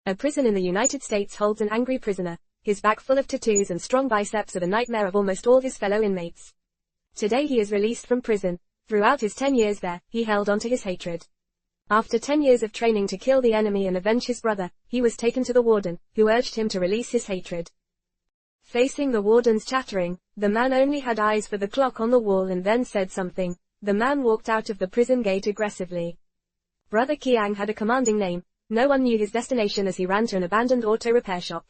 A prison in the United States holds an angry prisoner. His back full of tattoos and strong biceps are the nightmare of almost all his fellow inmates. Today he is released from prison. Throughout his 10 years there, he held on to his hatred. After 10 years of training to kill the enemy and avenge his brother, he was taken to the warden, who urged him to release his hatred. Facing the warden's chattering, the man only had eyes for the clock on the wall and then said something. The man walked out of the prison gate aggressively. Brother Kiang had a commanding name. No one knew his destination as he ran to an abandoned auto repair shop.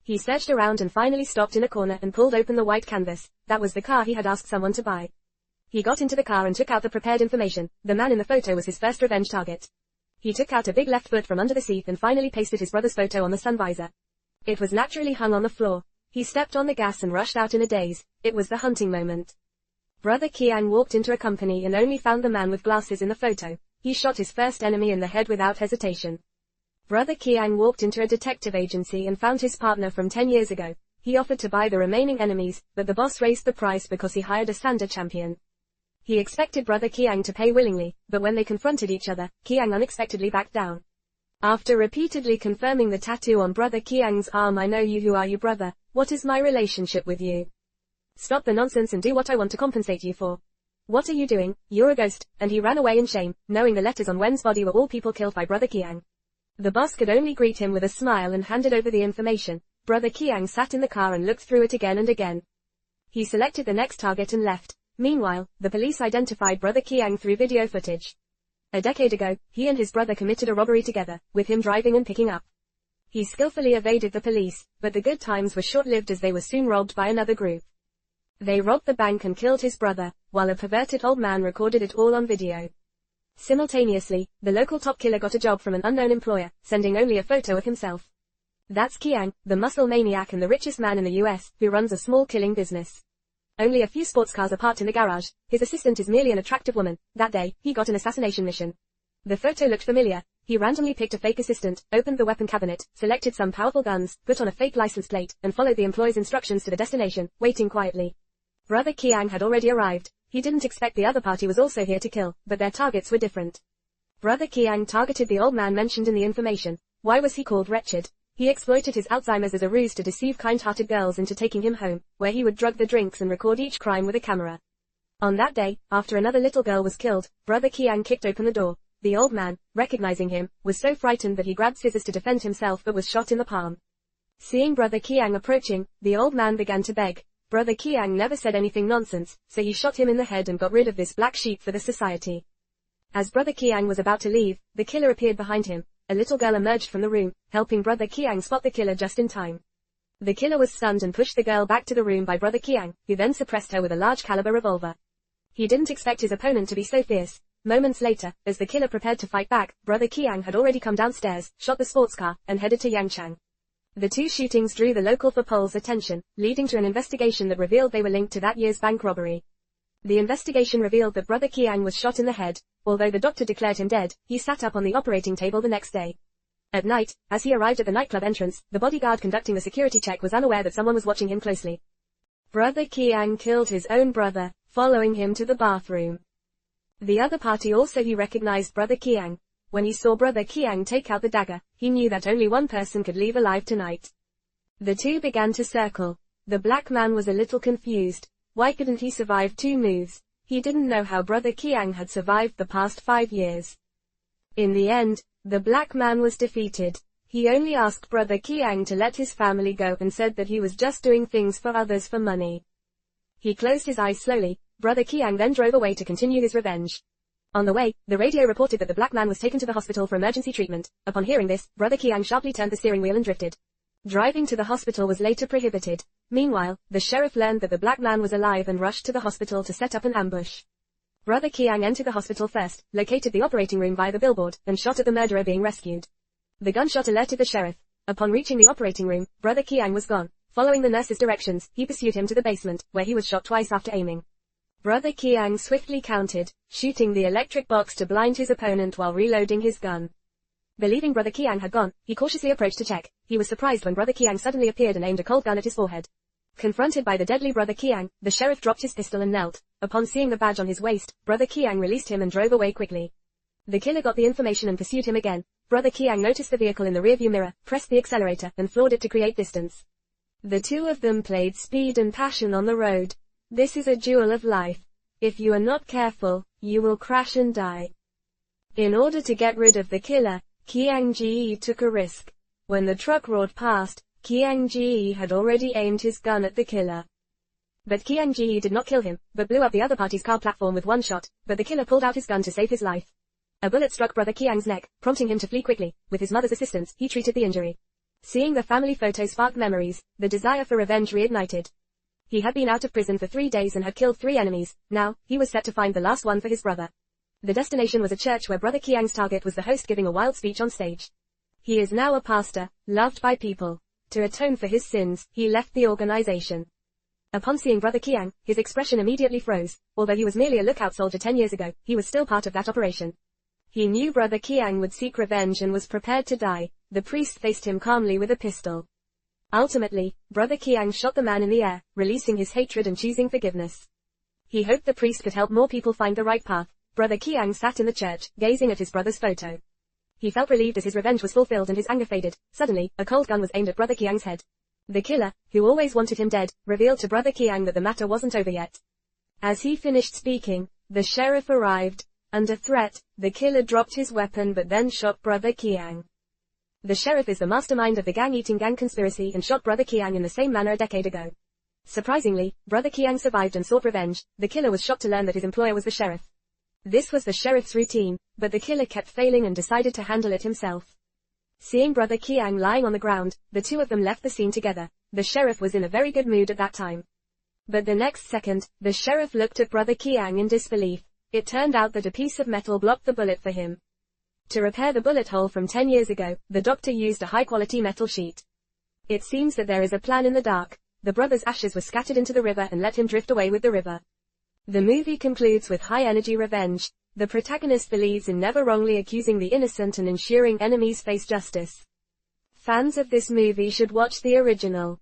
He searched around and finally stopped in a corner and pulled open the white canvas. That was the car he had asked someone to buy. He got into the car and took out the prepared information. The man in the photo was his first revenge target. He took out a big left foot from under the seat and finally pasted his brother's photo on the sun visor. It was naturally hung on the floor. He stepped on the gas and rushed out in a daze. It was the hunting moment. Brother Kiang walked into a company and only found the man with glasses in the photo. He shot his first enemy in the head without hesitation. Brother Kiang walked into a detective agency and found his partner from 10 years ago. He offered to buy the remaining enemies, but the boss raised the price because he hired a Sanda champion. He expected Brother Kiang to pay willingly, but when they confronted each other, Kiang unexpectedly backed down. After repeatedly confirming the tattoo on Brother Kiang's arm, "I know you. Who are you, brother? What is my relationship with you? Stop the nonsense and do what I want to compensate you for. What are you doing? You're a ghost," and he ran away in shame, knowing the letters on Wen's body were all people killed by Brother Kiang. The boss could only greet him with a smile and handed over the information. Brother Kiang sat in the car and looked through it again and again. He selected the next target and left. Meanwhile, the police identified Brother Kiang through video footage. A decade ago, he and his brother committed a robbery together, with him driving and picking up. He skillfully evaded the police, but the good times were short-lived as they were soon robbed by another group. They robbed the bank and killed his brother, while a perverted old man recorded it all on video. Simultaneously, the local top killer got a job from an unknown employer, sending only a photo of himself. That's Kiang, the muscle maniac and the richest man in the US, who runs a small killing business. Only a few sports cars are parked in the garage. His assistant is merely an attractive woman. That day, he got an assassination mission. The photo looked familiar. He randomly picked a fake assistant, opened the weapon cabinet, selected some powerful guns, put on a fake license plate, and followed the employee's instructions to the destination, waiting quietly. Brother Kiang had already arrived. He didn't expect the other party was also here to kill, but their targets were different. Brother Kiang targeted the old man mentioned in the information. Why was he called wretched? He exploited his Alzheimer's as a ruse to deceive kind-hearted girls into taking him home, where he would drug the drinks and record each crime with a camera. On that day, after another little girl was killed, Brother Kiang kicked open the door. The old man, recognizing him, was so frightened that he grabbed scissors to defend himself but was shot in the palm. Seeing Brother Kiang approaching, the old man began to beg. Brother Kiang never said anything nonsense, so he shot him in the head and got rid of this black sheep for the society. As Brother Kiang was about to leave, the killer appeared behind him. A little girl emerged from the room, helping Brother Kiang spot the killer just in time. The killer was stunned and pushed the girl back to the room by Brother Kiang, who then suppressed her with a large caliber revolver. He didn't expect his opponent to be so fierce. Moments later, as the killer prepared to fight back, Brother Kiang had already come downstairs, shot the sports car, and headed to Yangchang. The two shootings drew the local Fapol's attention, leading to an investigation that revealed they were linked to that year's bank robbery. The investigation revealed that Brother Kiang was shot in the head. Although the doctor declared him dead, he sat up on the operating table the next day. At night, as he arrived at the nightclub entrance, the bodyguard conducting the security check was unaware that someone was watching him closely. Brother Kiang killed his own brother, following him to the bathroom. The other party also he recognized Brother Kiang. When he saw Brother Kiang take out the dagger, he knew that only one person could leave alive tonight. The two began to circle. The black man was a little confused. Why couldn't he survive 2 moves? He didn't know how Brother Kiang had survived the past 5 years. In the end, the black man was defeated. He only asked Brother Kiang to let his family go and said that he was just doing things for others for money. He closed his eyes slowly. Brother Kiang then drove away to continue his revenge. On the way, the radio reported that the black man was taken to the hospital for emergency treatment. Upon hearing this, Brother Kiang sharply turned the steering wheel and drifted. Driving to the hospital was later prohibited. Meanwhile, the sheriff learned that the black man was alive and rushed to the hospital to set up an ambush. Brother Kiang entered the hospital first, located the operating room via the billboard, and shot at the murderer being rescued. The gunshot alerted the sheriff. Upon reaching the operating room, Brother Kiang was gone. Following the nurse's directions, he pursued him to the basement, where he was shot twice after aiming. Brother Kiang swiftly countered, shooting the electric box to blind his opponent while reloading his gun. Believing Brother Kiang had gone, he cautiously approached to check. He was surprised when Brother Kiang suddenly appeared and aimed a cold gun at his forehead. Confronted by the deadly Brother Kiang, the sheriff dropped his pistol and knelt. Upon seeing the badge on his waist, Brother Kiang released him and drove away quickly. The killer got the information and pursued him again. Brother Kiang noticed the vehicle in the rearview mirror, pressed the accelerator, and floored it to create distance. The two of them played speed and passion on the road. This is a duel of life. If you are not careful, you will crash and die. In order to get rid of the killer, Kiang Ji took a risk. When the truck roared past, Kiang Ji had already aimed his gun at the killer. But Kiang Ji did not kill him, but blew up the other party's car platform with one shot, but the killer pulled out his gun to save his life. A bullet struck Brother Kiang's neck, prompting him to flee quickly. With his mother's assistance, he treated the injury. Seeing the family photo sparked memories, the desire for revenge reignited. He had been out of prison for 3 days and had killed 3 enemies. Now, he was set to find the last one for his brother. The destination was a church where Brother Kiang's target was the host giving a wild speech on stage. He is now a pastor, loved by people. To atone for his sins, he left the organization. Upon seeing Brother Kiang, his expression immediately froze. Although he was merely a lookout soldier 10 years ago, he was still part of that operation. He knew Brother Kiang would seek revenge and was prepared to die. The priest faced him calmly with a pistol. Ultimately, Brother Kiang shot the man in the air, releasing his hatred and choosing forgiveness. He hoped the priest could help more people find the right path. Brother Kiang sat in the church, gazing at his brother's photo. He felt relieved as his revenge was fulfilled and his anger faded. Suddenly, a cold gun was aimed at Brother Kiang's head. The killer, who always wanted him dead, revealed to Brother Kiang that the matter wasn't over yet. As he finished speaking, the sheriff arrived. Under threat, the killer dropped his weapon but then shot Brother Kiang. The sheriff is the mastermind of the gang-eating gang conspiracy and shot Brother Kiang in the same manner a decade ago. Surprisingly, Brother Kiang survived and sought revenge. The killer was shocked to learn that his employer was the sheriff. This was the sheriff's routine, but the killer kept failing and decided to handle it himself. Seeing Brother Kiang lying on the ground, the two of them left the scene together. The sheriff was in a very good mood at that time. But the next second, the sheriff looked at Brother Kiang in disbelief. It turned out that a piece of metal blocked the bullet for him. To repair the bullet hole from 10 years ago, the doctor used a high-quality metal sheet. It seems that there is a plan in the dark. The brother's ashes were scattered into the river and let him drift away with the river. The movie concludes with high-energy revenge. The protagonist believes in never wrongly accusing the innocent and ensuring enemies face justice. Fans of this movie should watch the original.